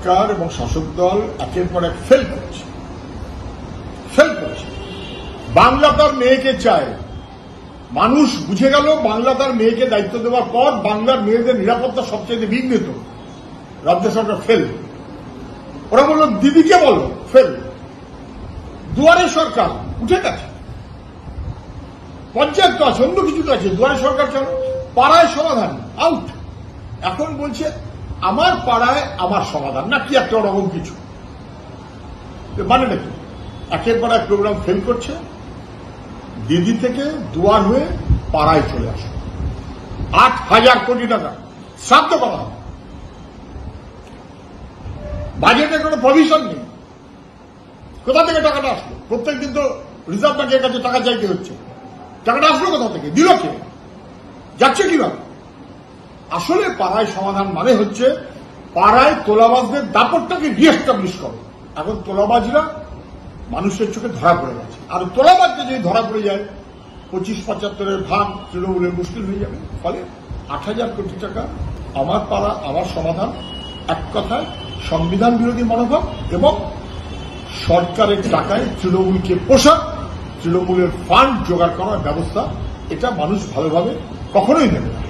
সরকার এবং শাসক দল একের পর এক ফেল করেছে। বাংলা তার মেয়েকে চায়, মানুষ বুঝে গেল বাংলা তার মেয়েকে দায়িত্ব দেওয়ার পর বাংলার মেয়েদের নিরাপত্তা সবচেয়ে বিঘ্নিত। রাজ্য সরকার ফেল। ওরা বলল দিদিকে বলো, ফেল। দুয়ারে সরকার উঠে গেছে, পঞ্চায়েত তো আছে, অন্য কিছু তো আছে, দুয়ারে সরকার কেন? পাড়ায় সমাধান আউট। এখন বলছে আমার পাড়ায় আমার সমাধান, না কি একটা ওরকম কিছু। মানে নাকি একের পর এক প্রোগ্রাম ফেল করছে। দিদি থেকে দুয়ার হয়ে পাড়ায় চলে আসে, 8,000 কোটি টাকা শ্রাদ্ধ করা হবে। বাজেটে কোনো প্রভিশন নেই। কোথা থেকে টাকাটা আসলো? প্রত্যেকদিন তো রিজার্ভ ব্যাংকের কাছে টাকা চাইতে হচ্ছে। টাকাটা আসলো কোথা থেকে? দিল কে? যাচ্ছে কিভাবে? আসলে পাড়ায় সমাধান মানে হচ্ছে পাড়ায় তোলাবাজদের দাপটটাকে রিএস্টাবলিশ করো। এখন তোলাবাজরা মানুষের চোখে ধরা পড়ে গেছে, আর তোলাবাজকে যদি ধরা পড়ে যায় 25-75-এর ভাগ তৃণমূলের মুশকিল হয়ে যাবে। ফলে 8,000 কোটি টাকা আমার পাড়া আমার সমাধান, এক কথায় সংবিধান বিরোধী মনোভাব এবং সরকারের টাকায় তৃণমূলকে পোষা, তৃণমূলের ফান্ড জোগাড় করার ব্যবস্থা, এটা মানুষ ভালোভাবে কখনোই নেবে না।